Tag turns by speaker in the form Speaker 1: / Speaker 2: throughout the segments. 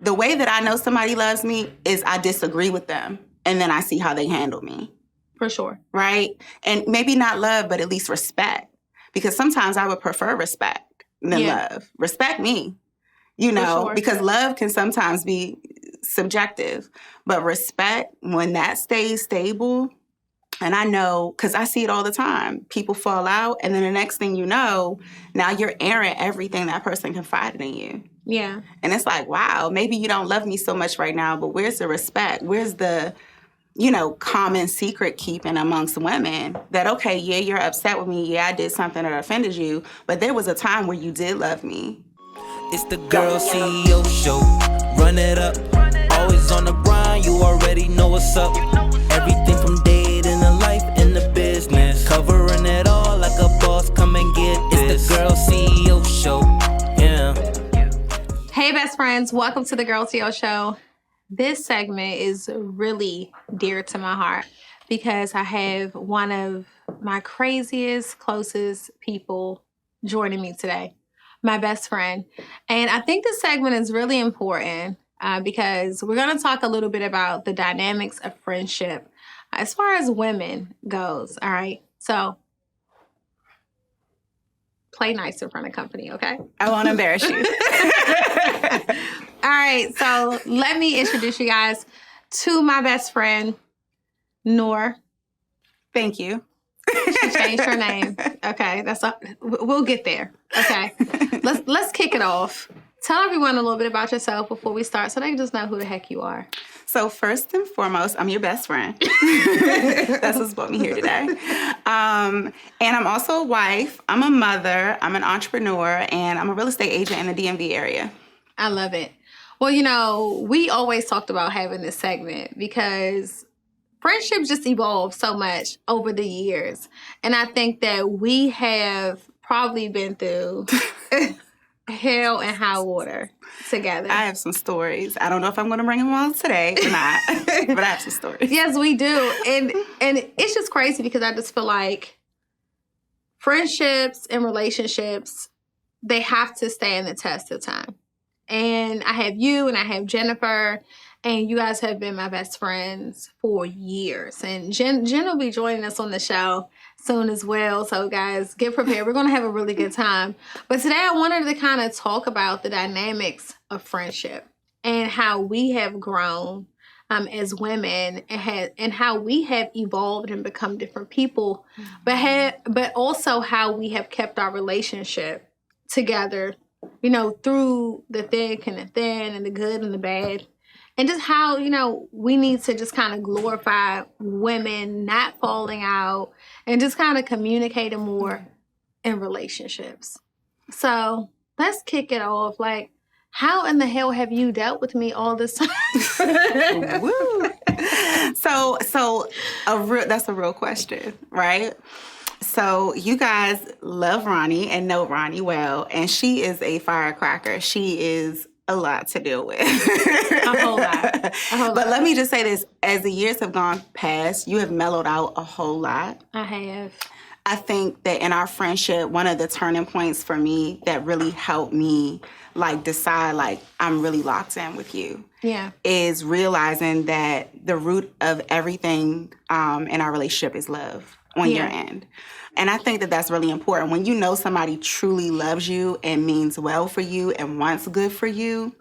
Speaker 1: the way that I know somebody loves me is I disagree with them, and then I see how they handle me.
Speaker 2: For sure.
Speaker 1: Right? And maybe not love, but at least respect. Because sometimes I would prefer respect than love. Respect me, because love can sometimes be subjective. But respect, when that stays stable, and I know, because I see it all the time, people fall out, and then the next thing you know, now you're airing everything that person confided in you.
Speaker 2: Yeah.
Speaker 1: And it's like, wow, maybe you don't love me so much right now, but where's the respect? Where's the, common secret keeping amongst women that, okay, yeah, you're upset with me. Yeah, I did something that offended you, but there was a time where you did love me.
Speaker 3: It's the Girl CEO Show. Run it up. Always on the grind. You already know what's up. Everything from dating to life in the business. Covering it all like a boss. Come and get this. It's the Girl CEO Show. Yeah.
Speaker 2: Hey, best friends. Welcome to the Girl CEO Show. This segment is really dear to my heart because I have one of my craziest, closest people joining me today, my best friend. And I think this segment is really important because we're going to talk a little bit about the dynamics of friendship as far as women goes. All right. So play nice in front of company, okay?
Speaker 1: I won't embarrass you.
Speaker 2: All right, so let me introduce you guys to my best friend, Noor.
Speaker 1: Thank you.
Speaker 2: She changed her name. Okay, we'll get there. Okay, let's kick it off. Tell everyone a little bit about yourself before we start, so they can just know who the heck you are.
Speaker 1: So first and foremost, I'm your best friend. That's what's brought me here today. And I'm also a wife. I'm a mother. I'm an entrepreneur, and I'm a real estate agent in the DMV area.
Speaker 2: I love it. Well, we always talked about having this segment because friendships just evolve so much over the years. And I think that we have probably been through hell and high water together.
Speaker 1: I have some stories. I don't know if I'm going to bring them all today or not, but I have some stories.
Speaker 2: Yes, we do. And it's just crazy because I just feel like friendships and relationships, they have to stand the test of time. And I have you and I have Jennifer, and you guys have been my best friends for years. And Jen will be joining us on the show soon as well. So guys, get prepared. We're going to have a really good time. But today I wanted to kind of talk about the dynamics of friendship and how we have grown as women and how we have evolved and become different people, but also how we have kept our relationship together, through the thick and the thin and the good and the bad. And just how, we need to just kind of glorify women not falling out and just kind of communicating more in relationships. So let's kick it off. Like, how in the hell have you dealt with me all this time?
Speaker 1: Woo. So that's a real question, right? So you guys love Ronnie and know Ronnie well, and she is a firecracker. She is a lot to deal with.
Speaker 2: A whole lot.
Speaker 1: But let me just say this. As the years have gone past, you have mellowed out a whole lot.
Speaker 2: I have.
Speaker 1: I think that in our friendship, one of the turning points for me that really helped me decide I'm really locked in with you.
Speaker 2: Yeah.
Speaker 1: Is realizing that the root of everything in our relationship is love on your end. And I think that that's really important. When you know somebody truly loves you and means well for you and wants good for you,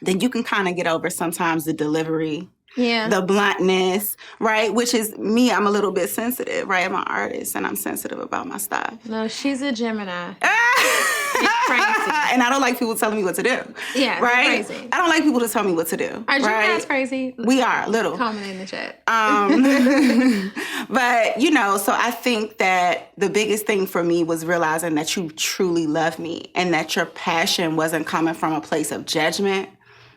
Speaker 1: then you can kind of get over sometimes the delivery, the bluntness, right? Which is me. I'm a little bit sensitive, right? I'm an artist and I'm sensitive about my stuff.
Speaker 2: No, she's a Gemini. It's crazy.
Speaker 1: And I don't like people telling me what to do.
Speaker 2: Yeah,
Speaker 1: right?
Speaker 2: It's crazy.
Speaker 1: I don't like people to tell me what to do.
Speaker 2: Are
Speaker 1: right?
Speaker 2: Geminis crazy?
Speaker 1: We are, a little.
Speaker 2: Comment in the chat.
Speaker 1: But, so I think that the biggest thing for me was realizing that you truly love me and that your passion wasn't coming from a place of judgment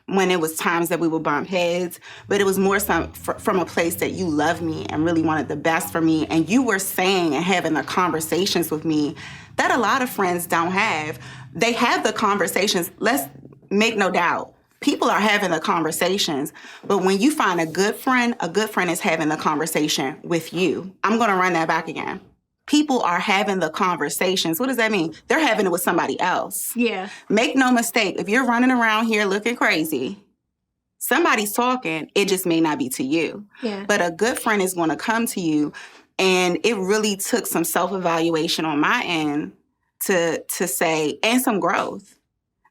Speaker 1: when it was times that we would bump heads, but it was more from a place that you love me and really wanted the best for me. And you were saying and having the conversations with me that a lot of friends don't have. They have the conversations. Let's make no doubt. People are having the conversations, but when you find a good friend is having the conversation with you. I'm going to run that back again. people are having the conversations. What does that mean? They're having it with somebody else.
Speaker 2: Yeah.
Speaker 1: Make no mistake, if you're running around here looking crazy, somebody's talking, it just may not be to you.
Speaker 2: Yeah.
Speaker 1: But a good friend is going to come to you. And it really took some self-evaluation on my end to say, and some growth,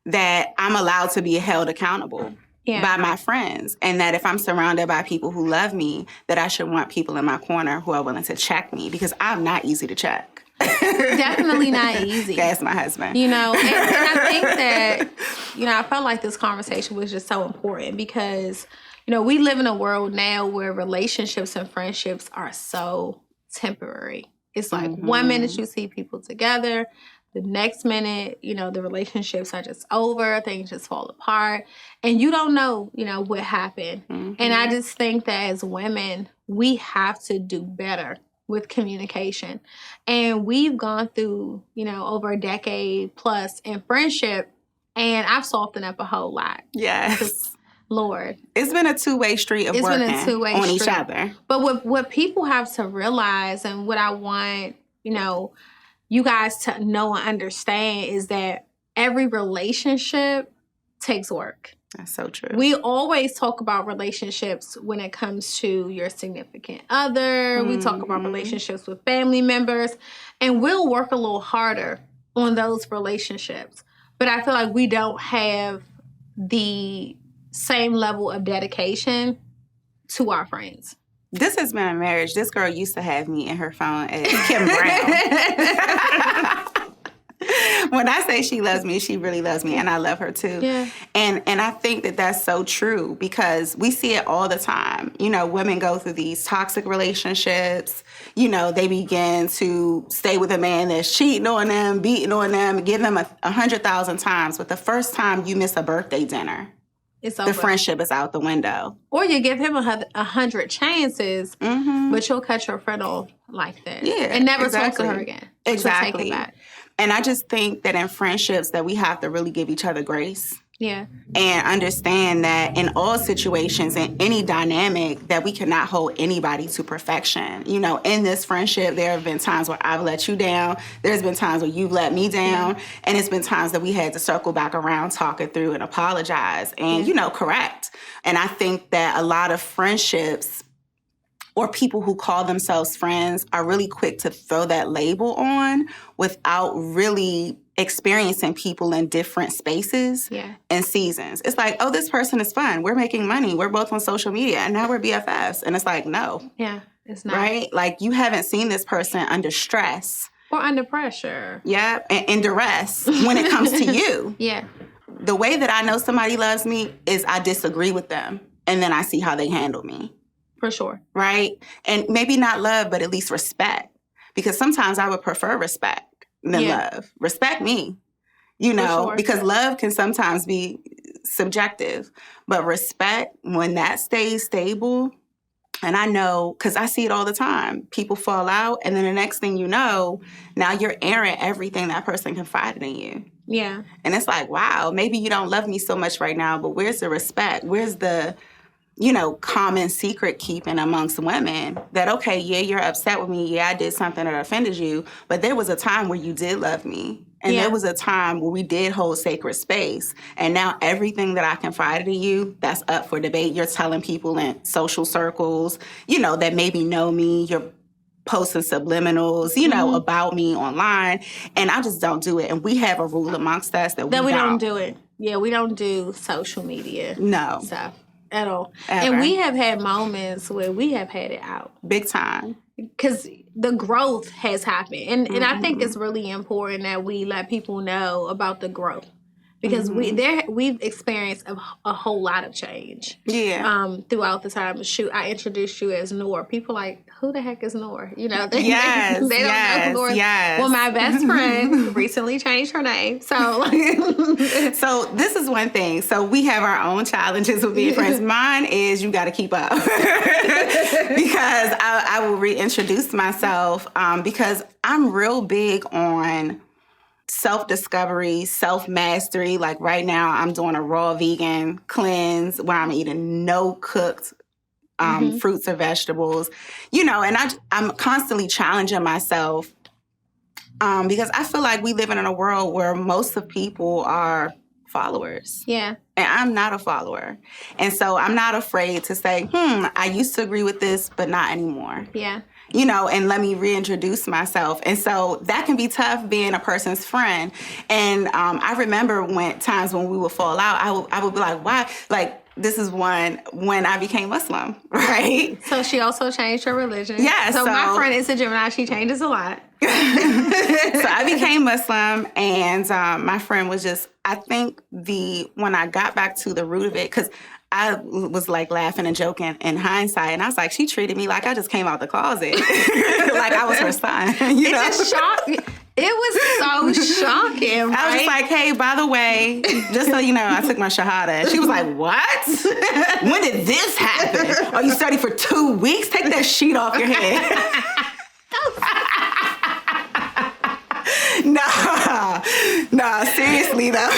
Speaker 1: that I'm allowed to be held accountable by my friends. And that if I'm surrounded by people who love me, that I should want people in my corner who are willing to check me, because I'm not easy to check.
Speaker 2: Definitely not easy.
Speaker 1: That's my husband.
Speaker 2: You know, and I think that, you know, I felt like this conversation was just so important because, you know, we live in a world now where relationships and friendships are so temporary. It's like 1 minute you see people together, the next minute, you know, the relationships are just over, things just fall apart, and you don't know, you know, what happened. And I just think that as women, we have to do better with communication. And we've gone through, you know, over a decade plus in friendship, and I've softened up a whole lot.
Speaker 1: Yes.
Speaker 2: Lord.
Speaker 1: It's been a two-way street of working on each other.
Speaker 2: But what people have to realize, and what I want, you know, you guys to know and understand, is that every relationship takes work.
Speaker 1: That's so true.
Speaker 2: We always talk about relationships when it comes to your significant other. We talk about relationships with family members, and we'll work a little harder on those relationships. But I feel like we don't have the same level of dedication to our friends.
Speaker 1: This has been a marriage. This girl used to have me in her phone as Kim Brown. When I say she loves me, she really loves me, and I love her too.
Speaker 2: Yeah.
Speaker 1: And I think that that's so true, because we see it all the time. You know, women go through these toxic relationships. You know, they begin to stay with a man that's cheating on them, beating on them, give them 100,000 times. But the first time you miss a birthday dinner,
Speaker 2: it's over.
Speaker 1: The friendship is out the window.
Speaker 2: Or you give him 100 chances, but you'll cut your friend off like that.
Speaker 1: Yeah,
Speaker 2: and never
Speaker 1: exactly.
Speaker 2: talk to her again.
Speaker 1: Exactly.
Speaker 2: She'll take it back.
Speaker 1: And I just think that in friendships that we have to really give each other grace.
Speaker 2: Yeah.
Speaker 1: And understand that in all situations, in any dynamic, that we cannot hold anybody to perfection. You know, in this friendship, there have been times where I've let you down. There's been times where you've let me down. Yeah. And it's been times that we had to circle back around, talk it through, and apologize and, you know, correct. And I think that a lot of friendships, or people who call themselves friends, are really quick to throw that label on without really experiencing people in different spaces and seasons. It's like, oh, this person is fun. We're making money. We're both on social media, and now we're BFFs. And it's like, no.
Speaker 2: Yeah, it's not.
Speaker 1: Right? Like, you haven't seen this person under stress.
Speaker 2: Or under pressure.
Speaker 1: Yeah, and duress when it comes to you.
Speaker 2: Yeah.
Speaker 1: The way that I know somebody loves me is I disagree with them, and then I see how they handle me.
Speaker 2: For sure.
Speaker 1: Right? And maybe not love, but at least respect. Because sometimes I would prefer respect than love. Respect me, you know, because love can sometimes be subjective. But respect, when that stays stable, and I know, because I see it all the time, people fall out, and then the next thing you know, now you're airing everything that person confided in you.
Speaker 2: Yeah.
Speaker 1: And it's like, wow, maybe you don't love me so much right now, but where's the respect? Where's the, you know, common secret keeping amongst women that, okay, yeah, you're upset with me. Yeah, I did something that offended you. But there was a time where you did love me. And there was a time where we did hold sacred space. And now everything that I confided in you, that's up for debate. You're telling people in social circles, you know, that maybe know me. You're posting subliminals, you know, about me online. And I just don't do it. And we have a rule amongst us that we
Speaker 2: don't do it. Yeah, we don't do social media stuff. At all.
Speaker 1: Ever.
Speaker 2: And we have had moments where we have had it out.
Speaker 1: Big time.
Speaker 2: Because the growth has happened. And I think it's really important that we let people know about the growth. Because we've experienced a whole lot of change.
Speaker 1: Yeah.
Speaker 2: Throughout the time. Shoot, I introduced you as Noor. People like, who the heck is Noor? You know, they don't know who Noor is.
Speaker 1: Yes.
Speaker 2: Well, my best friend recently changed her name. So
Speaker 1: so this is one thing. So we have our own challenges with being friends. Mine is you got to keep up. Because I will reintroduce myself because I'm real big on self-discovery, self-mastery. Like right now, I'm doing a raw vegan cleanse where I'm eating no cooked fruits or vegetables, you know, and I'm constantly challenging myself Because I feel like we live in a world where most of people are followers.
Speaker 2: Yeah.
Speaker 1: And I'm not a follower. And so I'm not afraid to say, I used to agree with this, but not anymore.
Speaker 2: Yeah.
Speaker 1: You know, and let me reintroduce myself. And so that can be tough being a person's friend. And I remember times when we would fall out, I would be like, why? Like, this is when I became Muslim, right?
Speaker 2: So she also changed her religion.
Speaker 1: Yeah.
Speaker 2: So my friend is a Gemini. She changes a lot.
Speaker 1: So I became Muslim, and my friend was just, I think when I got back to the root of it, because I was like laughing and joking in hindsight, and I was like, she treated me like I just came out the closet, like I was her son. You know?
Speaker 2: Just shocked. It was so shocking, right?
Speaker 1: I was just like, hey, by the way, just so you know, I took my Shahada. And she was like, what? When did this happen? Oh, you studied for 2 weeks? Take that sheet off your head. No, seriously though.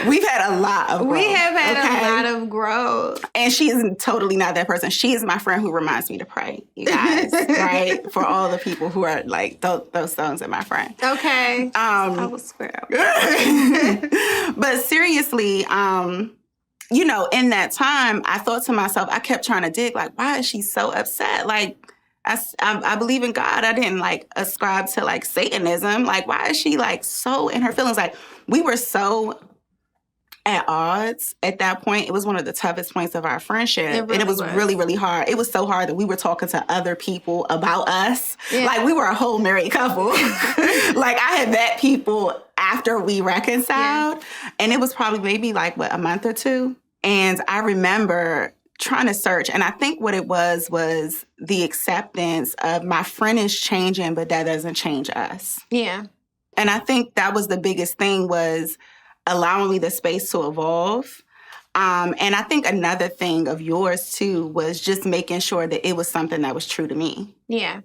Speaker 1: We've had a lot of growth.
Speaker 2: We have had a lot of growth.
Speaker 1: And she is totally not that person. She is my friend who reminds me to pray, you guys, right? For all the people who are like, those stones are my friend.
Speaker 2: Okay. I will swear.
Speaker 1: But seriously, you know, in that time, I thought to myself, I kept trying to dig, like, why is she so upset? Like, I believe in God. I didn't like ascribe to like Satanism. Like, why is she like so in her feelings? Like, we were so at odds at that point. It was one of the toughest points of our friendship. And it was really, really hard. It was so hard that we were talking to other people about us. Yeah. Like, we were a whole married couple. Like, I had met people after we reconciled. Yeah. And it was probably maybe like, a month or two. And I remember trying to search. And I think what it was the acceptance of my friend is changing, but that doesn't change us.
Speaker 2: Yeah.
Speaker 1: And I think that was the biggest thing, was allowing me the space to evolve. And I think another thing of yours too was just making sure that it was something that was true to me.
Speaker 2: Yeah.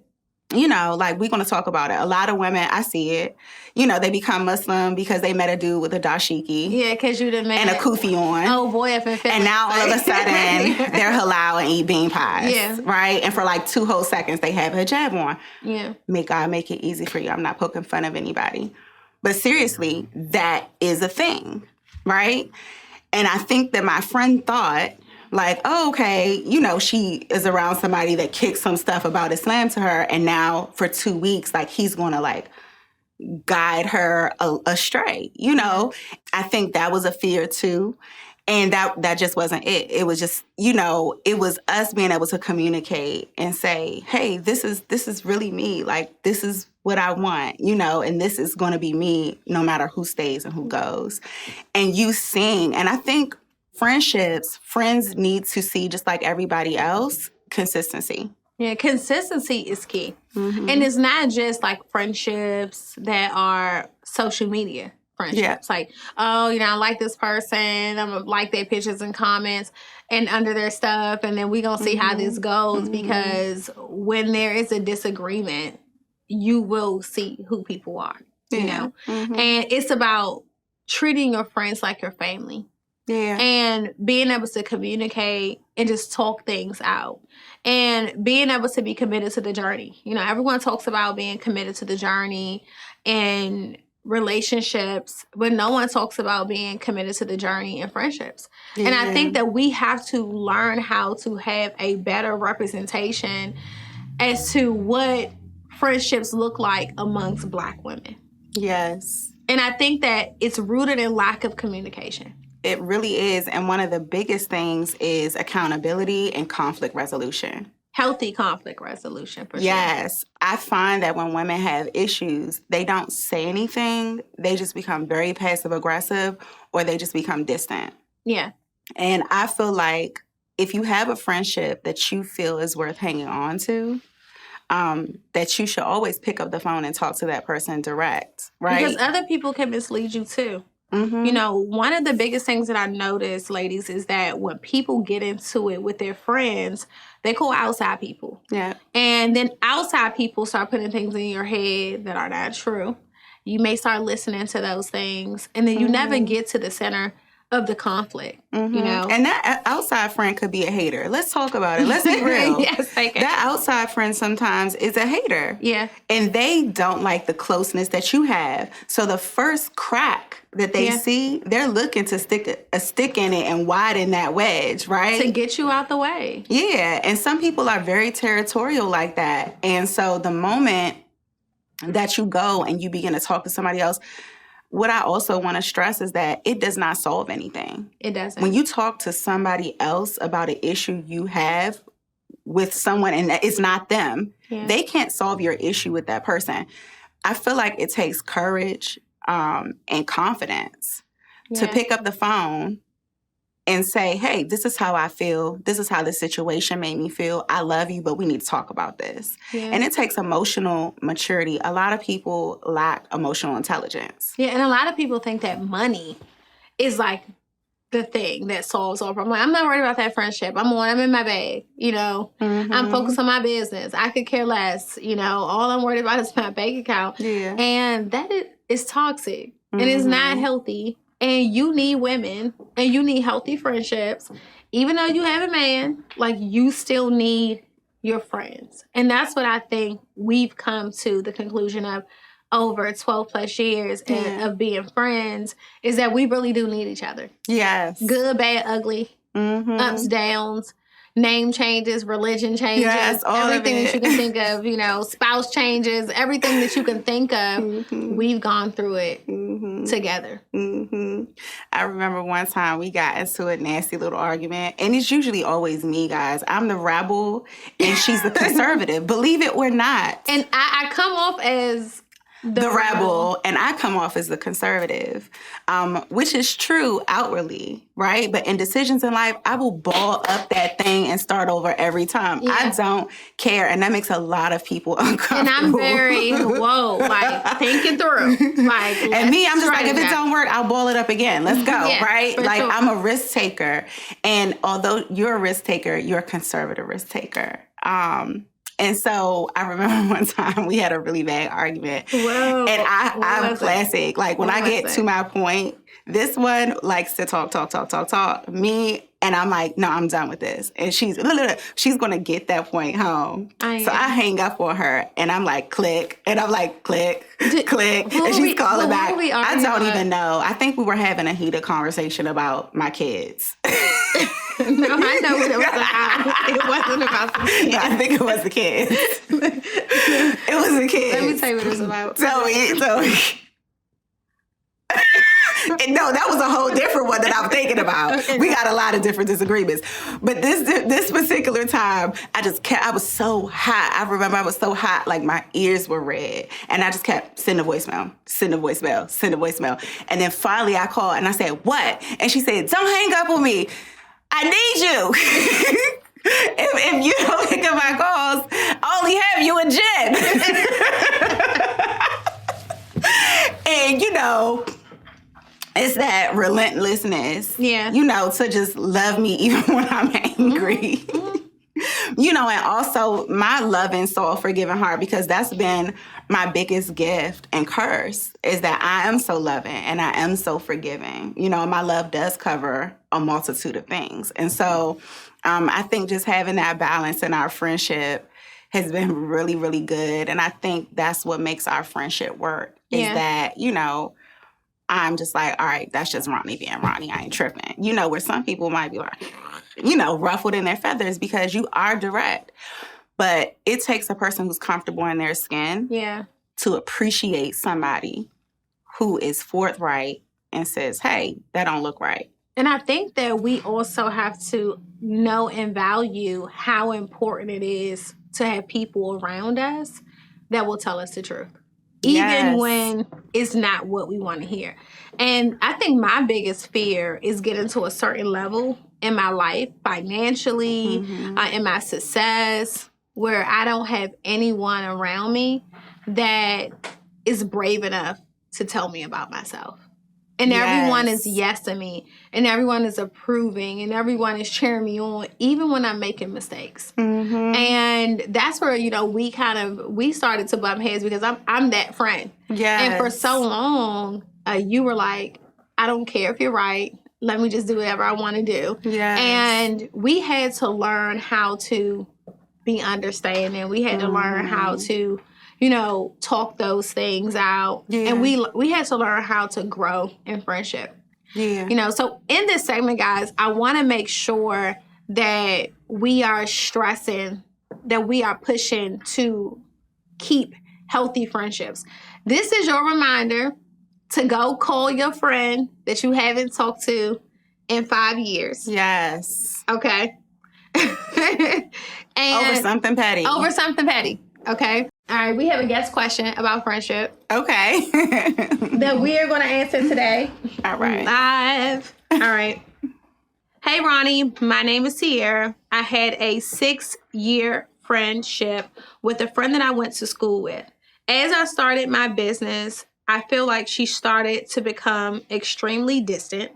Speaker 1: You know, like, we're going to talk about it. A lot of women, I see it, you know, they become Muslim because they met a dude with a dashiki.
Speaker 2: Yeah, because you done met.
Speaker 1: And a kufi on.
Speaker 2: Oh, boy, if it
Speaker 1: And now all of a sudden, they're halal and eat bean pies.
Speaker 2: Yeah.
Speaker 1: Right? And for like 2 whole seconds, they have hijab on.
Speaker 2: Yeah.
Speaker 1: May God make it easy for you. I'm not poking fun of anybody. But seriously, that is a thing, right? And I think that my friend thought, like, oh, okay, you know, she is around somebody that kicks some stuff about Islam to her, and now for 2 weeks, like, he's going to, like, guide her astray, you know? I think that was a fear, too. And that just wasn't it. It was just, you know, it was us being able to communicate and say, hey, this is really me. Like, this is what I want, you know, and this is going to be me no matter who stays and who goes. And you sing. And I think friends need to see, just like everybody else, consistency.
Speaker 2: Yeah, consistency is key.
Speaker 1: Mm-hmm.
Speaker 2: And it's not just like friendships that are social media friendships.
Speaker 1: Yeah.
Speaker 2: Like, oh, you know, I like this person. I'm going to like their pictures and comments and under their stuff. And then we're going to see how this goes. Because when there is a disagreement, you will see who people are, you know?
Speaker 1: Mm-hmm.
Speaker 2: And it's about treating your friends like your family.
Speaker 1: Yeah.
Speaker 2: And being able to communicate and just talk things out. And being able to be committed to the journey. You know, everyone talks about being committed to the journey and relationships, but no one talks about being committed to the journey in friendships. Yeah. And I think that we have to learn how to have a better representation as to what friendships look like amongst Black women.
Speaker 1: Yes.
Speaker 2: And I think that it's rooted in lack of communication.
Speaker 1: It really is. And one of the biggest things is accountability and conflict resolution.
Speaker 2: Healthy conflict resolution, for sure.
Speaker 1: Yes. I find that when women have issues, they don't say anything. They just become very passive aggressive, or they just become distant.
Speaker 2: Yeah.
Speaker 1: And I feel like if you have a friendship that you feel is worth hanging on to, that you should always pick up the phone and talk to that person direct, right?
Speaker 2: Because other people can mislead you too.
Speaker 1: Mm-hmm.
Speaker 2: You know, one of the biggest things that I notice, ladies, is that when people get into it with their friends, they call outside people.
Speaker 1: Yeah.
Speaker 2: And then outside people start putting things in your head that are not true. You may start listening to those things, and then you never get to the center of the conflict, you know?
Speaker 1: And that outside friend could be a hater. Let's talk about it. Let's be real.
Speaker 2: Yes, take it.
Speaker 1: That outside friend sometimes is a hater.
Speaker 2: Yeah.
Speaker 1: And they don't like the closeness that you have. So the first crack that they see, they're looking to stick a stick in it and widen that wedge, right?
Speaker 2: To get you out the way.
Speaker 1: Yeah. And some people are very territorial like that. And so the moment that you go and you begin to talk to somebody else, what I also want to stress is that it does not solve anything.
Speaker 2: It doesn't.
Speaker 1: When you talk to somebody else about an issue you have with someone and it's not them, they can't solve your issue with that person. I feel like it takes courage and confidence to pick up the phone and say, hey, this is how I feel. This is how this situation made me feel. I love you, but we need to talk about this. Yeah. And it takes emotional maturity. A lot of people lack emotional intelligence.
Speaker 2: Yeah, and a lot of people think that money is like the thing that solves all problems. I'm not worried about that friendship. I'm in my bag, you know. I'm focused on my business. I could care less, you know. All I'm worried about is my bank account.
Speaker 1: Yeah.
Speaker 2: And that is toxic. And it's not healthy. And you need women, and you need healthy friendships. Even though you have a man, like, you still need your friends. And that's what I think we've come to the conclusion of over 12 plus years of being friends, is that we really do need each other.
Speaker 1: Yes.
Speaker 2: Good, bad, ugly, ups, downs, name changes, religion changes, everything that you can think of, you know, spouse changes, everything that you can think of, we've gone through it together.
Speaker 1: I remember one time we got into a nasty little argument, and it's usually always me, guys. I'm the rebel, and she's the conservative. Believe it or not.
Speaker 2: And I come off as
Speaker 1: the rebel, and I come off as the conservative, which is true outwardly, right? But in decisions in life, I will ball up that thing and start over every time. Yeah. I don't care, and that makes a lot of people uncomfortable.
Speaker 2: And I'm very, like, thinking through. Like,
Speaker 1: and me, I'm just like, if it don't work, I'll ball it up again. Let's go, right? Like, sure. I'm a risk taker. And although you're a risk taker, you're a conservative risk taker. And so I remember one time we had a really bad argument.
Speaker 2: Whoa.
Speaker 1: And I'm classic. Like, when I get to my point, this one likes to talk. Me, and I'm like, no, I'm done with this. And she's going to get that point home. So I hang up on her, and I'm like, click. And I'm like, click. And she's calling back. I don't even know. I think we were having a heated conversation about my kids.
Speaker 2: No, I know what it was about. It wasn't about the kids.
Speaker 1: No, I think it was the kids. It was the kids.
Speaker 2: Let me tell you what it was about.
Speaker 1: So no, that was a whole different one that I'm thinking about. We got a lot of different disagreements. But this particular time, I was so hot. I remember I was so hot, like my ears were red. And I just kept send a voicemail. And then finally I called and I said, what? And she said, don't hang up on me. I need you. if you don't pick up my calls, I only have you and Jen. And, you know, it's that relentlessness.
Speaker 2: Yeah.
Speaker 1: You know, to just love me even when I'm angry. You know, and also my loving, soul, forgiving heart, because that's been my biggest gift and curse, is that I am so loving and I am so forgiving. You know, my love does cover a multitude of things. And so I think just having that balance in our friendship has been really, really good. And I think that's what makes our friendship work, is that, you know, I'm just like, all right, that's just Ronnie being Ronnie. I ain't tripping. You know, where some people might be like, you know, ruffled in their feathers because you are direct. But it takes a person who's comfortable in their skin to appreciate somebody who is forthright and says, hey, that don't look right.
Speaker 2: And I think that we also have to know and value how important it is to have people around us that will tell us the truth. Even when it's not what we want to hear. And I think my biggest fear is getting to a certain level in my life, financially, in my success, where I don't have anyone around me that is brave enough to tell me about myself. And everyone is yesing me, and everyone is approving, and everyone is cheering me on, even when I'm making mistakes. And that's where, you know, we started to bump heads, because I'm that friend. And for so long, you were like, I don't care if you're right. let me just do whatever I want to do.
Speaker 1: Yes.
Speaker 2: And we had to learn how to be understanding. We had to learn how to, talk those things out.
Speaker 1: Yeah.
Speaker 2: And we had to learn how to grow in friendship.
Speaker 1: Yeah.
Speaker 2: So in this segment, guys, I want to make sure that we are stressing, that we are pushing to keep healthy friendships. This is your reminder to go call your friend that you haven't talked to in 5 years.
Speaker 1: Yes.
Speaker 2: Okay. And
Speaker 1: Over something petty.
Speaker 2: Over something petty. Okay. All right. We have a guest question about friendship
Speaker 1: Okay.
Speaker 2: that we are going to answer today.
Speaker 1: All right.
Speaker 2: Live. All right. Hey, Ronnie. My name is Sierra. I had a 6-year friendship with a friend that I went to school with. As I started my business, I feel like she started to become extremely distant.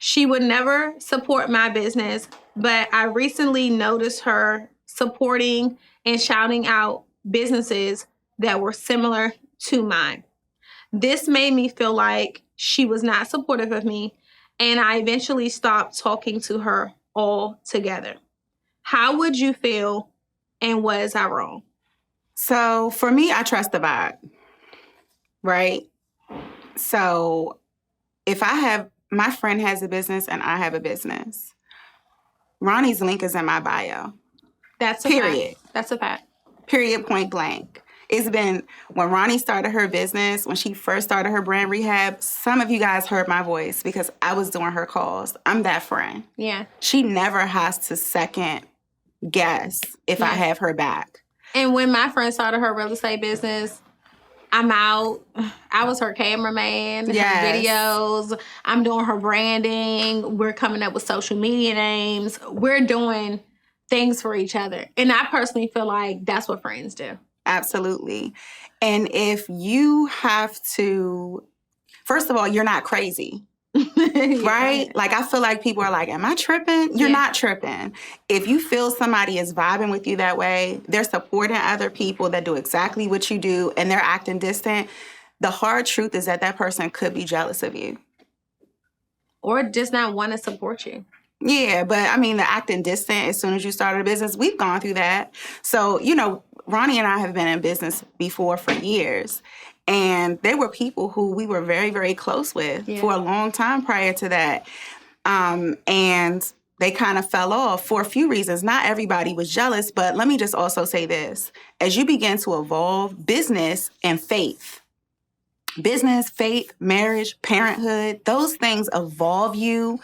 Speaker 2: She would never support my business, but I recently noticed her supporting and shouting out businesses that were similar to mine. This made me feel like she was not supportive of me, and I eventually stopped talking to her altogether. How would you feel, and was I wrong?
Speaker 1: So for me, I trust the vibe, right? So if my friend has a business and I have a business, Ronnie's link is in my bio.
Speaker 2: That's a
Speaker 1: Period.
Speaker 2: fact. That's a fact.
Speaker 1: Period, point blank. It's been when Ronnie started her business, when she first started her brand rehab, some of you guys heard my voice because I was doing her calls. I'm that friend.
Speaker 2: Yeah.
Speaker 1: She never has to second guess if I have her back.
Speaker 2: And when my friend started her real estate business, I'm out. I was her cameraman, her
Speaker 1: Yes.
Speaker 2: videos. I'm doing her branding. We're coming up with social media names. We're doing things for each other. And I personally feel like that's what friends do.
Speaker 1: Absolutely. And if you have to, first of all, you're not crazy. Right? Like, I feel like people are like, am I tripping? You're not tripping. If you feel somebody is vibing with you that way, they're supporting other people that do exactly what you do, and they're acting distant, the hard truth is that person could be jealous of you.
Speaker 2: Or just not want to support you.
Speaker 1: Yeah, but I mean, the acting distant as soon as you started a business, we've gone through that. So, Ronnie and I have been in business before for years. And there were people who we were very, very close with for a long time prior to that. And they kind of fell off for a few reasons. Not everybody was jealous, but let me just also say this. As you begin to evolve, business, faith, marriage, parenthood, those things evolve you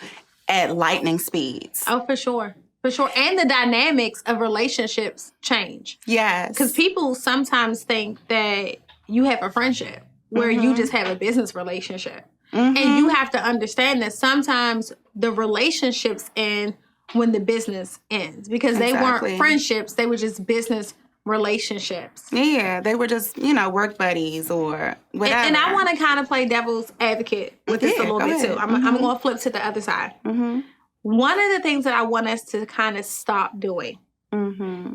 Speaker 1: at lightning speeds.
Speaker 2: Oh, for sure. For sure. And the dynamics of relationships change.
Speaker 1: Yes.
Speaker 2: Because people sometimes think that you have a friendship where you just have a business relationship. And you have to understand that sometimes the relationships end when the business ends. Because they weren't friendships, they were just business relationships.
Speaker 1: Yeah, they were just, work buddies or whatever.
Speaker 2: And I want to kind of play devil's advocate with this a little bit too. I'm going to flip to the other side. One of the things that I want us to kind of stop doing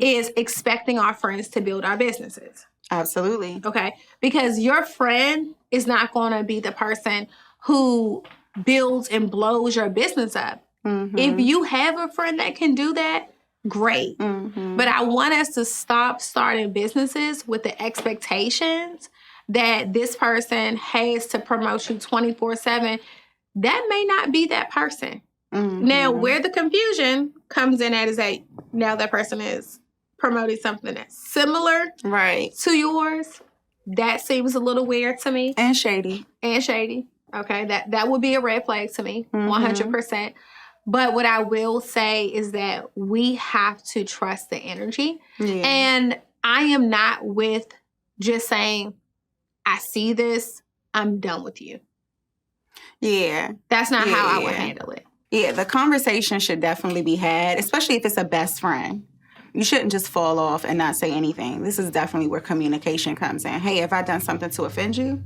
Speaker 2: is expecting our friends to build our businesses.
Speaker 1: Absolutely.
Speaker 2: Okay? Because your friend is not going to be the person who builds and blows your business up. If you have a friend that can do that, great. But I want us to stop starting businesses with the expectations that this person has to promote you 24/7. That may not be that person. Now, where the confusion comes in at is that now that person is promoting something that's similar to yours. That seems a little weird to me.
Speaker 1: And shady.
Speaker 2: Okay, that would be a red flag to me, 100%. But what I will say is that we have to trust the energy. And I am not with just saying, I see this, I'm done with you.
Speaker 1: Yeah.
Speaker 2: That's not how I would handle it.
Speaker 1: Yeah, the conversation should definitely be had, especially if it's a best friend. You shouldn't just fall off and not say anything. This is definitely where communication comes in. Hey, have I done something to offend you?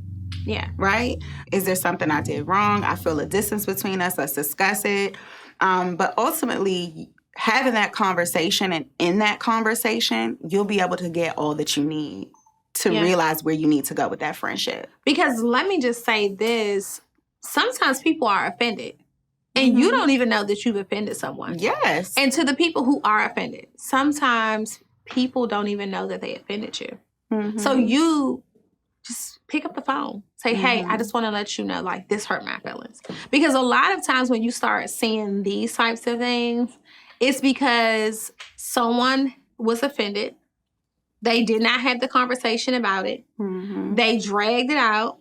Speaker 2: Yeah.
Speaker 1: Right? Is there something I did wrong? I feel a distance between us. Let's discuss it. But ultimately, having that conversation, and in that conversation, you'll be able to get all that you need to realize where you need to go with that friendship.
Speaker 2: Because let me just say this. Sometimes people are offended. And you don't even know that you've offended someone.
Speaker 1: Yes.
Speaker 2: And to the people who are offended, sometimes people don't even know that they offended you. So you just pick up the phone. Say, hey, I just want to let you know, like, this hurt my feelings. Because a lot of times when you start seeing these types of things, it's because someone was offended. They did not have the conversation about it. They dragged it out.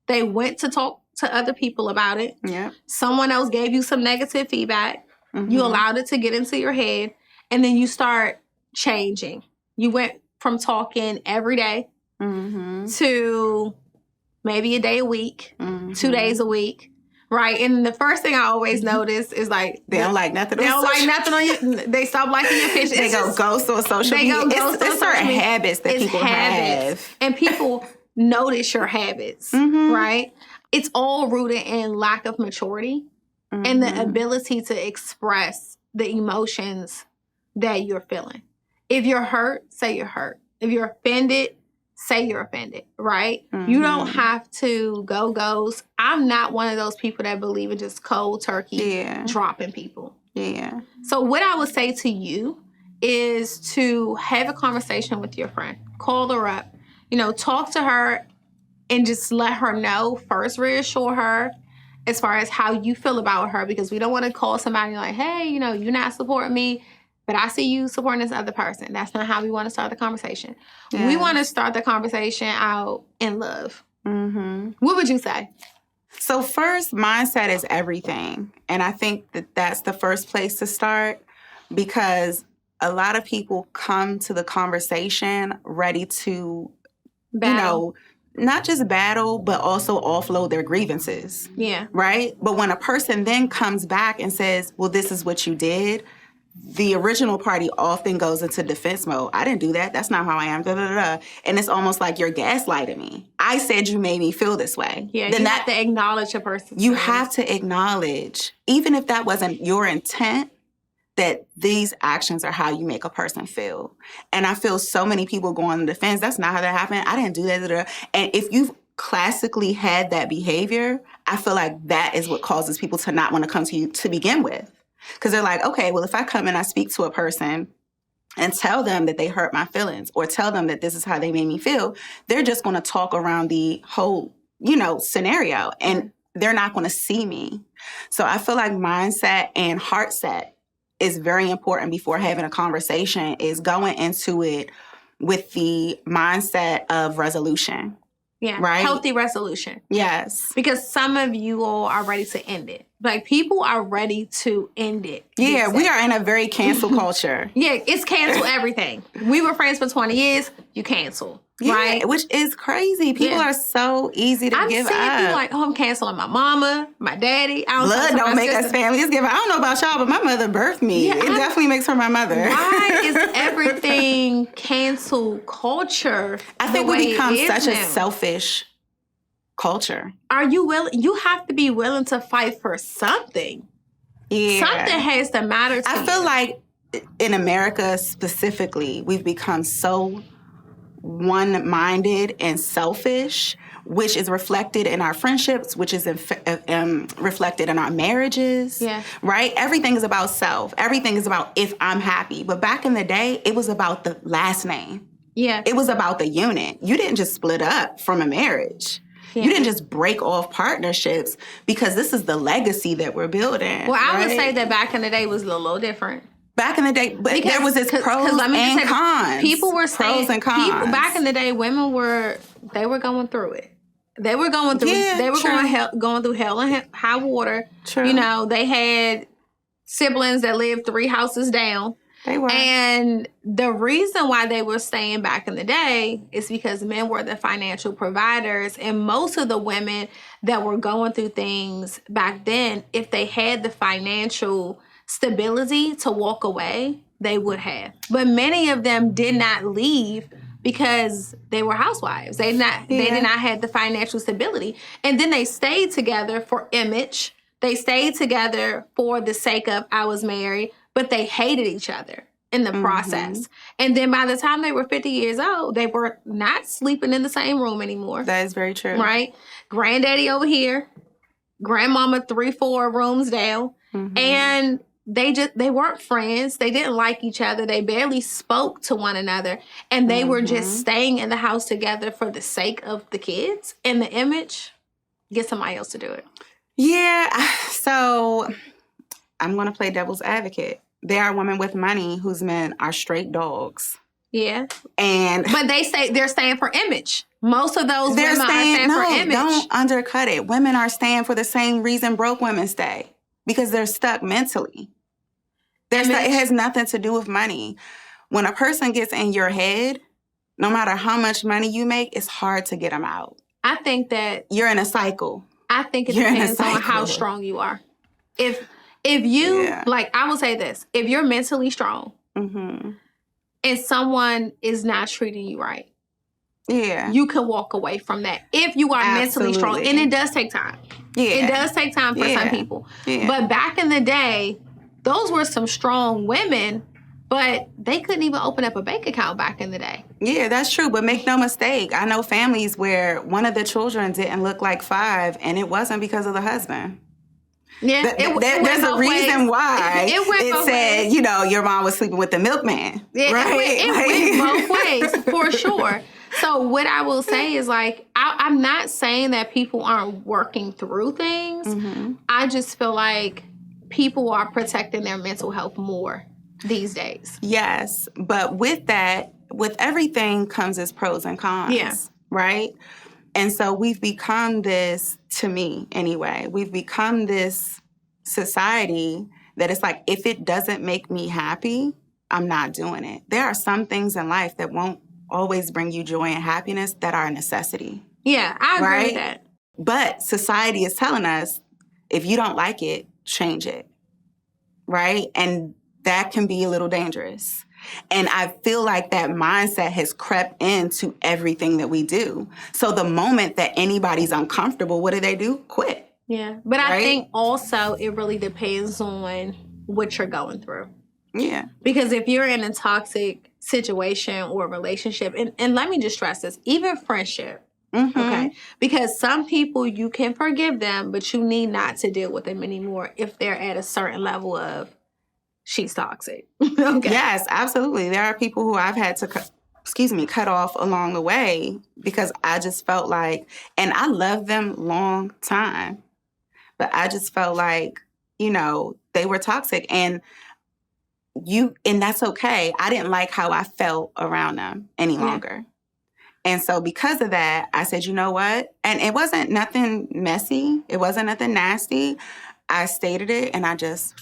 Speaker 2: They went to talk to other people about it.
Speaker 1: Yep.
Speaker 2: Someone else gave you some negative feedback. You allowed it to get into your head. And then you start changing. You went from talking every day to maybe a day a week, 2 days a week. Right. And the first thing I always notice is like
Speaker 1: They don't like nothing.
Speaker 2: they don't like nothing on you. They stop liking your picture.
Speaker 1: They go ghost on social media. It's certain habits that people have.
Speaker 2: And people notice your habits, right? It's all rooted in lack of maturity and the ability to express the emotions that you're feeling. If you're hurt, say you're hurt. If you're offended, say you're offended, right? You don't have to go ghost. I'm not one of those people that believe in just cold turkey dropping people.
Speaker 1: Yeah.
Speaker 2: So what I would say to you is to have a conversation with your friend. Call her up. Talk to her and just let her know. First, reassure her as far as how you feel about her, because we don't want to call somebody like, hey, you're not supporting me, but I see you supporting this other person. That's not how we want to start the conversation.
Speaker 1: Yes.
Speaker 2: We want to start the conversation out in love. What would you say?
Speaker 1: So first, mindset is everything. And I think that that's the first place to start, because a lot of people come to the conversation ready to,
Speaker 2: Battle.
Speaker 1: not just battle, but also offload their grievances.
Speaker 2: Yeah.
Speaker 1: Right? But when a person then comes back and says, well, this is what you did, the original party often goes into defense mode. I didn't do that. That's not how I am. Da, da, da, da. And it's almost like you're gaslighting me. I said you made me feel this way.
Speaker 2: Yeah,
Speaker 1: then
Speaker 2: you have to acknowledge a person.
Speaker 1: You have to acknowledge, even if that wasn't your intent, that these actions are how you make a person feel. And I feel so many people go on the defense. That's not how that happened. I didn't do that. Da, da, da. And if you've classically had that behavior, I feel like that is what causes people to not want to come to you to begin with. Because they're like, okay, well, if I come and I speak to a person and tell them that they hurt my feelings or tell them that this is how they made me feel, they're just going to talk around the whole, scenario, and they're not going to see me. So I feel like mindset and heart set is very important before having a conversation, is going into it with the mindset of resolution.
Speaker 2: Yeah.
Speaker 1: Right?
Speaker 2: Healthy resolution.
Speaker 1: Yes.
Speaker 2: Because some of you all are ready to end it. Like, people are ready to end it.
Speaker 1: Yeah, we are in a very cancel culture.
Speaker 2: Yeah, it's cancel everything. We were friends for 20 years, you cancel.
Speaker 1: Yeah,
Speaker 2: right?
Speaker 1: Which is crazy. People are so easy to give up.
Speaker 2: I'm seeing people like, I'm canceling my mama, my daddy.
Speaker 1: Blood don't make us family. It's given. I don't know about y'all, but my mother birthed me. It definitely makes her my mother.
Speaker 2: Why is everything cancel culture?
Speaker 1: I think we become such a selfish culture.
Speaker 2: Are you willing? You have to be willing to fight for something.
Speaker 1: Yeah.
Speaker 2: Something has to matter to you.
Speaker 1: I feel like in America specifically, we've become so one-minded and selfish, which is reflected in our friendships, which is reflected in our marriages.
Speaker 2: Yeah.
Speaker 1: Right? Everything is about self. Everything is about if I'm happy. But back in the day, it was about the last name.
Speaker 2: Yeah.
Speaker 1: It was about the unit. You didn't just split up from a marriage. Yeah. You didn't just break off partnerships, because this is the legacy that we're building.
Speaker 2: Well, I would say that back in the day was a little different.
Speaker 1: Back in the day, but there was this pros and cons.
Speaker 2: People were saying,
Speaker 1: pros and cons.
Speaker 2: Back in the day, women were going through it. They were going through it. They were going through hell and high water.
Speaker 1: True.
Speaker 2: They had siblings that lived 3 houses down.
Speaker 1: They were.
Speaker 2: And the reason why they were staying back in the day is because men were the financial providers. And most of the women that were going through things back then, if they had the financial stability to walk away, they would have. But many of them did not leave because they were housewives. They did not have the financial stability. And then they stayed together for image. They stayed together for the sake of, I was married, but they hated each other in the process. And then by the time they were 50 years old, they were not sleeping in the same room anymore.
Speaker 1: That is very true.
Speaker 2: Right? Granddaddy over here, grandmama 3-4 rooms down. And they weren't friends. They didn't like each other. They barely spoke to one another. And they were just staying in the house together for the sake of the kids and the image. Get somebody else to do it.
Speaker 1: Yeah. So I'm going to play devil's advocate. There are women with money whose men are straight dogs.
Speaker 2: Yeah.
Speaker 1: But
Speaker 2: they say they're staying for image. Most of those women are staying for image.
Speaker 1: Don't undercut it. Women are staying for the same reason broke women stay. Because they're stuck mentally. It has nothing to do with money. When a person gets in your head, no matter how much money you make, it's hard to get them out.
Speaker 2: I think that
Speaker 1: you're in a cycle.
Speaker 2: I think it depends on how strong you are. If you like, I will say this: if you're mentally strong and someone is not treating you right, you can walk away from that. If you are mentally strong, and it does take time. It does take time for some people. But back in the day, those were some strong women, but they couldn't even open up a bank account back in the day.
Speaker 1: Yeah, that's true. But make no mistake, I know families where one of the children didn't look like 5, and it wasn't because of the husband.
Speaker 2: Yeah,
Speaker 1: there's a reason why it said, you know, your mom was sleeping with the milkman. Right?
Speaker 2: It went both ways, for sure. So what I will say is, like, I'm not saying that people aren't working through things. I just feel like people are protecting their mental health more these days.
Speaker 1: Yes. But with that, with everything comes its pros and cons. Yeah. Right? And so we've become this, to me anyway, we've become this society that it's like, if it doesn't make me happy, I'm not doing it. There are some things in life that won't always bring you joy and happiness that are a necessity.
Speaker 2: Yeah, I agree with that.
Speaker 1: But society is telling us, if you don't like it, change it. Right? And that can be a little dangerous. And I feel like that mindset has crept into everything that we do. So the moment that anybody's uncomfortable, what do? Quit.
Speaker 2: Yeah. But I think also it really depends on what you're going through.
Speaker 1: Yeah.
Speaker 2: Because if you're in a toxic situation or relationship, and let me just stress this, even friendship, okay? Because some people, you can forgive them, but you need not to deal with them anymore if they're at a certain level of she's toxic. Okay.
Speaker 1: Yes, absolutely. There are people who I've had to cut off along the way because I just felt like, and I loved them long time, but I just felt like, you know, they were toxic, and that's okay. I didn't like how I felt around them any longer. And so because of that, I said, you know what? And it wasn't nothing messy. It wasn't nothing nasty. I stated it, and I just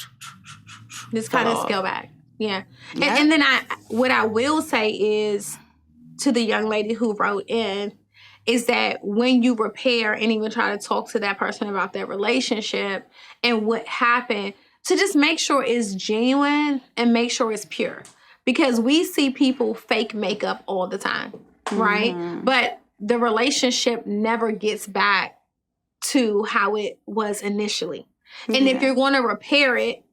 Speaker 2: kind of scale back. Yeah. And then what I will say is, to the young lady who wrote in, is that when you repair and even try to talk to that person about their relationship and what happened, to just make sure it's genuine and make sure it's pure. Because we see people fake makeup all the time, right? But the relationship never gets back to how it was initially. And if you're going to repair it,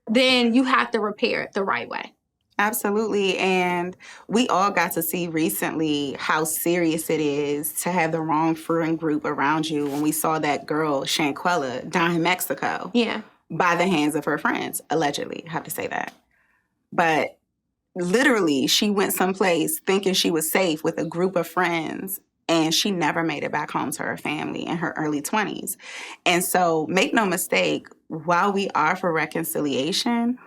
Speaker 2: then you have to repair it the right way.
Speaker 1: Absolutely. And we all got to see recently how serious it is to have the wrong friend group around you when we saw that girl, Shanquella, die in Mexico.
Speaker 2: Yeah.
Speaker 1: By the hands of her friends, allegedly. I have to say that. But literally, she went someplace thinking she was safe with a group of friends, and she never made it back home to her family in her early 20s. And so make no mistake, while we are for reconciliation,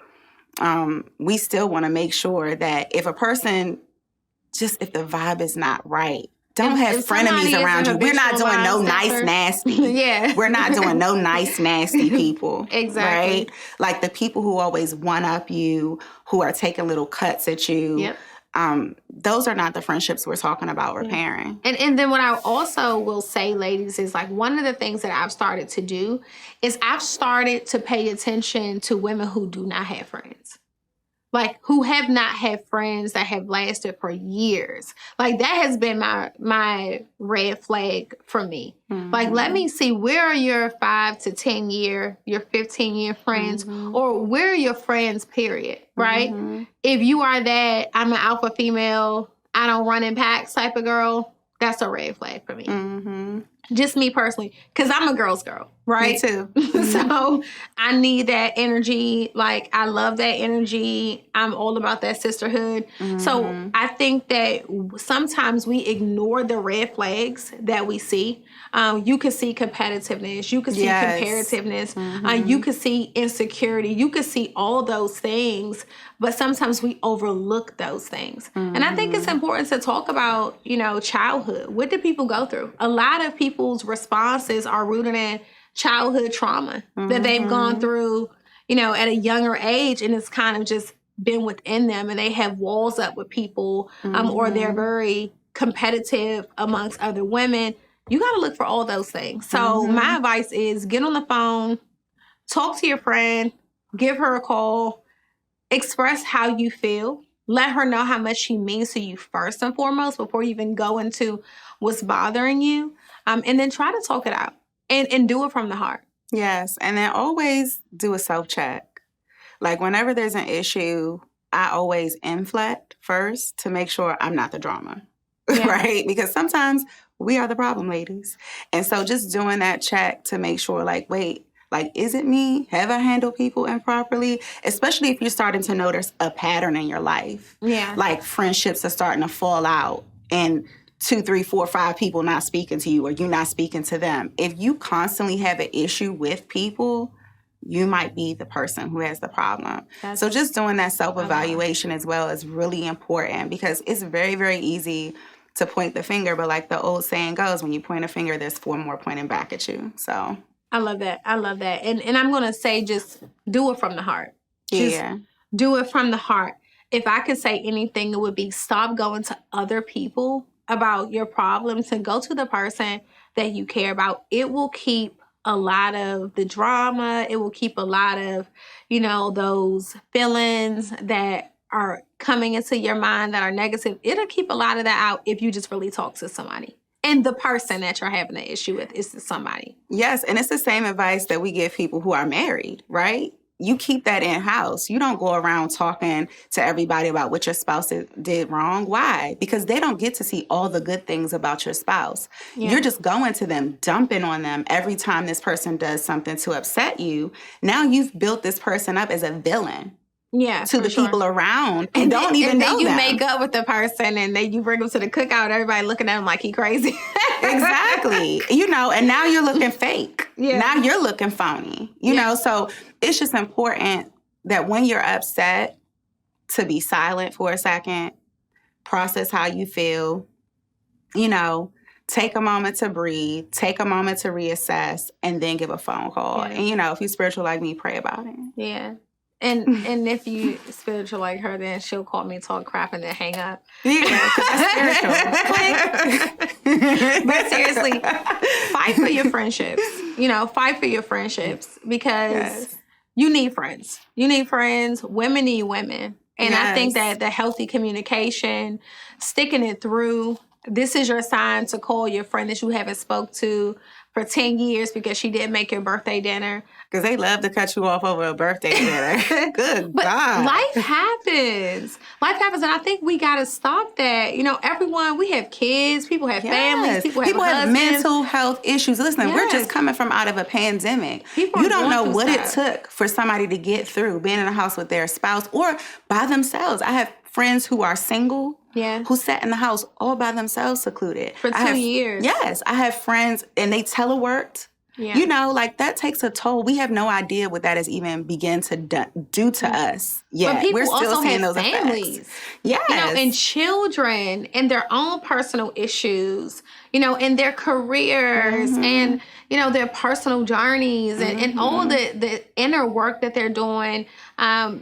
Speaker 1: we still want to make sure that if a person, if the vibe is not right, don't have frenemies around you. We're not doing no nice, nasty.
Speaker 2: Yeah.
Speaker 1: We're not doing no nice, nasty people.
Speaker 2: Exactly.
Speaker 1: Right? Like the people who always one-up you, who are taking little cuts at you.
Speaker 2: Yep.
Speaker 1: Those are not the friendships we're talking about repairing.
Speaker 2: And then what I also will say, ladies, is like one of the things that I've started to do is I've started to pay attention to women who do not have friends. Like, who have not had friends that have lasted for years. Like, that has been my red flag for me. Like, let me see, where are your 5 to 10 year, your 15-year friends, or where are your friends, period, right? If you are that, I'm an alpha female, I don't run in packs type of girl, that's a red flag for me. Just me personally, because I'm a girl's girl. right?
Speaker 1: Me too.
Speaker 2: So I need that energy. Like, I love that energy. I'm all about that sisterhood. So I think that sometimes we ignore the red flags that we see. You can see competitiveness. You can see
Speaker 1: Yes.
Speaker 2: comparativeness. You can see insecurity. You can see all those things. But sometimes we overlook those things. And I think it's important to talk about, childhood. What did people go through? A lot of people's responses are rooted in childhood trauma that they've gone through, at a younger age, and it's kind of just been within them, and they have walls up with people, or they're very competitive amongst other women. You got to look for all those things. So my advice is get on the phone, talk to your friend, give her a call, express how you feel. Let her know how much she means to you first and foremost before you even go into what's bothering you, and then try to talk it out. And do it from the heart.
Speaker 1: Yes. And then always do a self-check. Like whenever there's an issue, I always inflect first to make sure I'm not the drama.
Speaker 2: Yeah.
Speaker 1: Right? Because sometimes we are the problem, ladies. And so just doing that check to make sure, like, wait, like, is it me? Have I handled people improperly? Especially if you're starting to notice a pattern in your life.
Speaker 2: Yeah.
Speaker 1: Like friendships are starting to fall out and 2, 3, 4, 5 people not speaking to you or you not speaking to them. If you constantly have an issue with people, you might be the person who has the problem. So just doing that self-evaluation as well is really important because it's very, very easy to point the finger. But like the old saying goes, when you point a finger, there's 4 more pointing back at you. So
Speaker 2: I love that. And I'm going to say just do it from the heart. Just do it from the heart. If I could say anything, it would be stop going to other people about your problems and go to the person that you care about. It will keep a lot of the drama. It will keep a lot of, those feelings that are coming into your mind that are negative. It'll keep a lot of that out if you just really talk to somebody. And the person that you're having an issue with is somebody.
Speaker 1: Yes, and it's the same advice that we give people who are married, right? You keep that in-house. You don't go around talking to everybody about what your spouse did wrong. Why? Because they don't get to see all the good things about your spouse. Yeah. You're just going to them, dumping on them every time this person does something to upset you. Now you've built this person up as a villain.
Speaker 2: Yeah,
Speaker 1: to the people around and don't even know them.
Speaker 2: And then you make up with the person and then you bring them to the cookout. Everybody looking at him like he crazy.
Speaker 1: Exactly. And now you're looking fake. Yeah. Now you're looking phony. You know, so it's just important that when you're upset to be silent for a second, process how you feel, take a moment to breathe, take a moment to reassess, and then give a phone call. Yeah. And, if you're spiritual like me, pray about it.
Speaker 2: Yeah. And if you spiritual like her, then she'll call me, talk crap, and then hang up. Yeah, that's spiritual. But seriously, fight for your friendships. Fight for your friendships because you need friends. You need friends. Women need women. And I think that the healthy communication, sticking it through, this is your sign to call your friend that you haven't spoke to for 10 years because she didn't make your birthday dinner.
Speaker 1: Because they love to cut you off over a birthday dinner. Good
Speaker 2: but
Speaker 1: God.
Speaker 2: Life happens. And I think we got to stop that. Everyone, we have kids, people have families, people have
Speaker 1: mental health issues. Listen, we're just coming from out of a pandemic. You don't know what it took for somebody to get through being in a house with their spouse or by themselves. I have friends who are single. Yeah. Who sat in the house all by themselves, secluded.
Speaker 2: For 2 years.
Speaker 1: Yes. I have friends, and they teleworked. Yeah. That takes a toll. We have no idea what that has even begun to do to us. Yeah,
Speaker 2: but people
Speaker 1: we're still
Speaker 2: also
Speaker 1: seeing
Speaker 2: have
Speaker 1: those
Speaker 2: families.
Speaker 1: Effects. Yes.
Speaker 2: And children and their own personal issues, and their careers and, their personal journeys and all the inner work that they're doing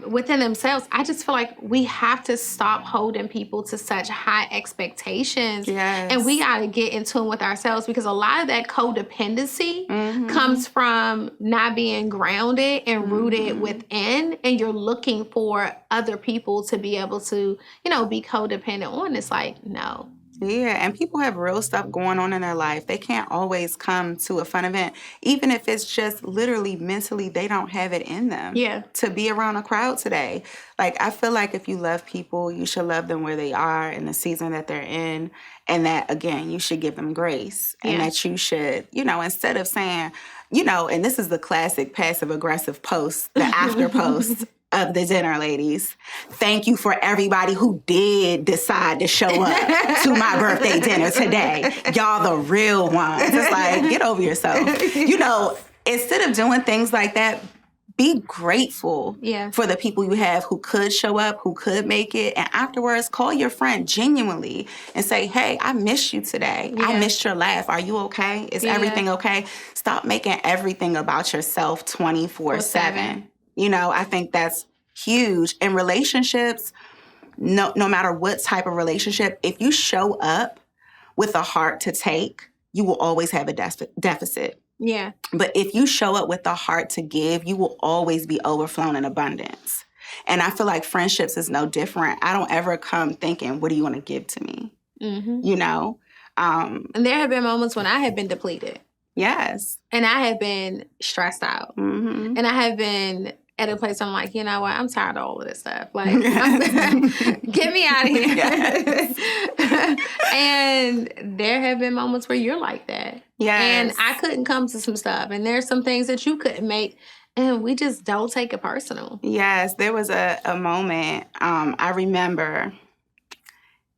Speaker 2: within themselves. I just feel like we have to stop holding people to such high expectations. Yes. And we got to get in tune with ourselves because a lot of that codependency comes from not being grounded and rooted within, and you're looking for other people to be able to, be codependent on. It's like, no.
Speaker 1: Yeah, and people have real stuff going on in their life. They can't always come to a fun event, even if it's just literally mentally they don't have it in them to be around a crowd today. Like, I feel like if you love people, you should love them where they are in the season that they're in, and that, again, you should give them grace, and that you should, instead of saying, you know, and this is the classic passive aggressive post, the after post of the dinner, ladies. Thank you for everybody who did decide to show up to my birthday dinner today. Y'all the real ones. It's like, get over yourself. You know, instead of doing things like that, be grateful for the people you have who could show up, who could make it. And afterwards, call your friend genuinely and say, hey, I missed you today. I missed your laugh. Are you okay? Is everything okay? Stop making everything about yourself 24/7. You know, I think that's huge. In relationships, no matter what type of relationship, if you show up with a heart to take, you will always have a deficit.
Speaker 2: Yeah.
Speaker 1: But if you show up with a heart to give, you will always be overflowing in abundance. And I feel like friendships is no different. I don't ever come thinking, what do you want to give to me? You know?
Speaker 2: And there have been moments when I have been depleted.
Speaker 1: Yes.
Speaker 2: And I have been stressed out. And I have been at a place where I'm like, you know what? I'm tired of all of this stuff. Like, get me out of here. Yes. And there have been moments where you're like that.
Speaker 1: Yes.
Speaker 2: And I couldn't come to some stuff. And there's some things that you couldn't make. And we just don't take it personal.
Speaker 1: Yes. There was a moment, I remember,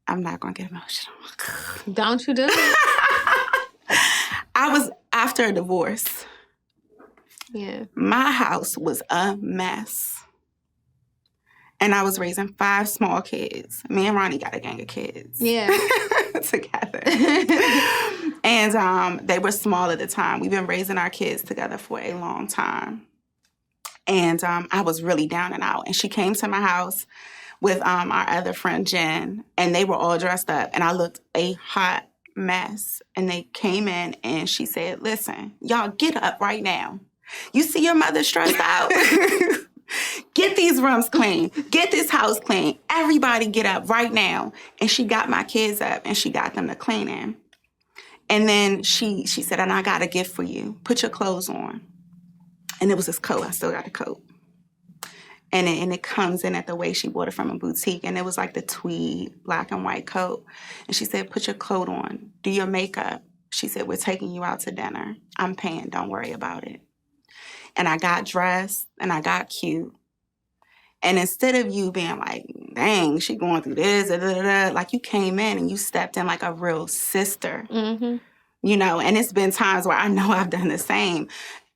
Speaker 1: I'm not going to get emotional.
Speaker 2: Don't you do it?
Speaker 1: I was after a divorce.
Speaker 2: Yeah.
Speaker 1: My house was a mess. And I was raising 5 small kids. Me and Ronnie got a gang of kids.
Speaker 2: Yeah.
Speaker 1: Together. And they were small at the time. We've been raising our kids together for a long time. And I was really down and out. And she came to my house with our other friend, Jen. And they were all dressed up. And I looked a hot mess. And they came in and she said, listen, y'all get up right now. You see your mother stressed out? Get these rooms clean. Get this house clean. Everybody get up right now. And she got my kids up and she got them to clean in. And then she said, and I got a gift for you. Put your clothes on. And it was this coat. I still got the coat. And it comes in at the way she bought it from a boutique. And it was like the tweed black and white coat. And she said, put your coat on. Do your makeup. She said, we're taking you out to dinner. I'm paying. Don't worry about it. And I got dressed and I got cute. And instead of you being like, dang, she going through this, like you came in and you stepped in like a real sister. You know, and it's been times where I know I've done the same.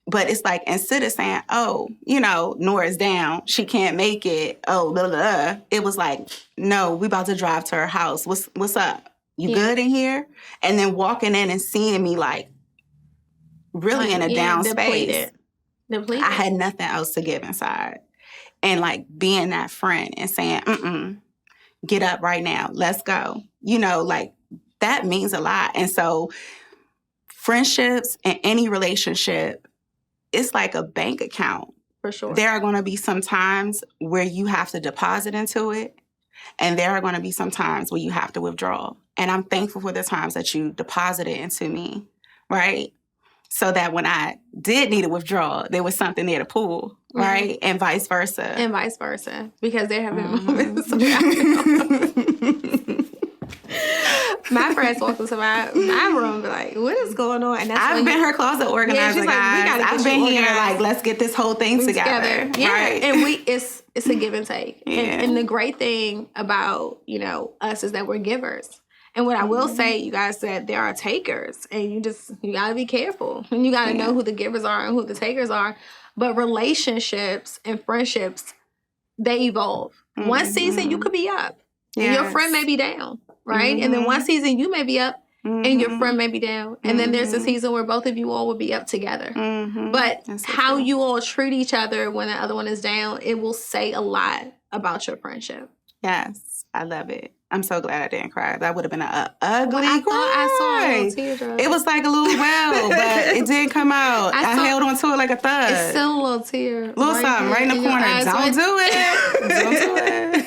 Speaker 1: But it's like, instead of saying, oh, you know, Nora's down, she can't make it, oh, blah, blah, blah. It was like, no, we about to drive to her house. What's up? You good in here? And then walking in and seeing me like really in a down space.
Speaker 2: Depleted.
Speaker 1: I had nothing else to give inside. And like being that friend and saying, get up right now. Let's go. You know, like that means a lot. And so friendships and any relationship, it's like a bank account.
Speaker 2: For sure.
Speaker 1: There are going to be some times where you have to deposit into it. And there are going to be some times where you have to withdraw. And I'm thankful for the times that you deposited into me, right? So that when I did need a withdrawal, there was something there to pull, right? And vice versa.
Speaker 2: And vice versa. Because there have been moments where my friends walk into my room and be like, what is going on? And that's
Speaker 1: I've been her closet organizer,
Speaker 2: like,
Speaker 1: guys. I've been here like, let's get this whole thing together.
Speaker 2: Yeah.
Speaker 1: Right?
Speaker 2: And it's a give and take. And the great thing about, you know, us is that we're givers. And what I will say, you guys said there are takers, and you got to be careful. And you got to know who the givers are and who the takers are. But relationships and friendships, they evolve. One season, you could be up. And your friend may be down, right? And then one season, you may be up, and your friend may be down. And then there's a season where both of you all will be up together. But that's how you all treat each other when the other one is down, it will say a lot about your friendship.
Speaker 1: Yes, I love it. I'm so glad I didn't cry. That would have been an ugly cry.
Speaker 2: I saw a little teardrop.
Speaker 1: It was like a little well, but it didn't come out. I held on to it like a thug.
Speaker 2: It's still a little tear.
Speaker 1: Little something right in the corner. Don't do it. Don't do it.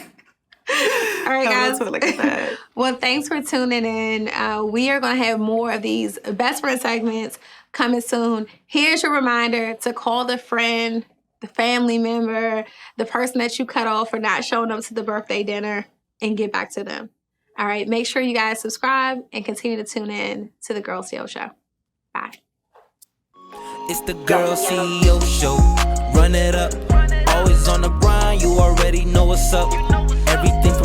Speaker 2: All right, guys.
Speaker 1: To it like a thug.
Speaker 2: Well, thanks for tuning in. We are going to have more of these best friend segments coming soon. Here's your reminder to call the friend, the family member, the person that you cut off for not showing up to the birthday dinner, and get back to them. All right. Make sure you guys subscribe and continue to tune in to the Girl CO Show. Bye.
Speaker 3: It's the Girl CEO Show. Run it up. Always on the grind, you already know what's up. Everything